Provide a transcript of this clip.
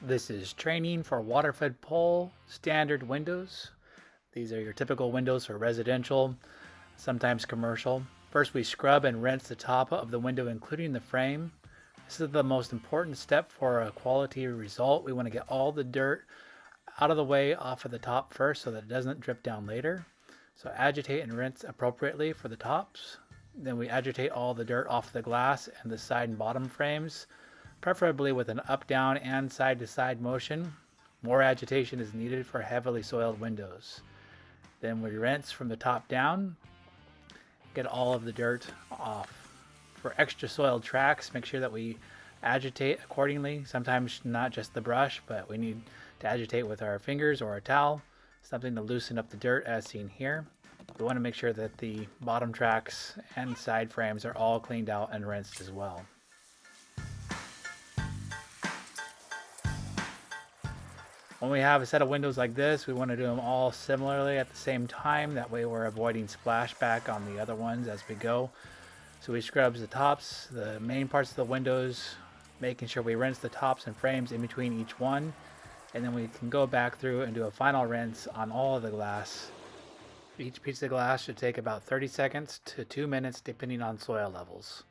This is training for Waterfed pole standard windows. These are your typical windows for residential, sometimes commercial. First we scrub and rinse the top of the window including the frame. This is the most important step for a quality result. We want to get all the dirt out of the way off of the top first so that it doesn't drip down later. So agitate and rinse appropriately for the tops. Then we agitate all the dirt off the glass and the side and bottom frames, preferably with an up, down, and side to side motion. More agitation is needed for heavily soiled windows. Then we rinse from the top down, get all of the dirt off. For extra soiled tracks, make sure that we agitate accordingly. Sometimes not just the brush, but we need to agitate with our fingers or a towel, something to loosen up the dirt as seen here. We want to make sure that the bottom tracks and side frames are all cleaned out and rinsed as well. When we have a set of windows like this, we want to do them all similarly at the same time. That way we're avoiding splashback on the other ones as we go. So we scrub the tops, the main parts of the windows, making sure we rinse the tops and frames in between each one. And then we can go back through and do a final rinse on all of the glass. Each piece of glass should take about 30 seconds to 2 minutes depending on soil levels.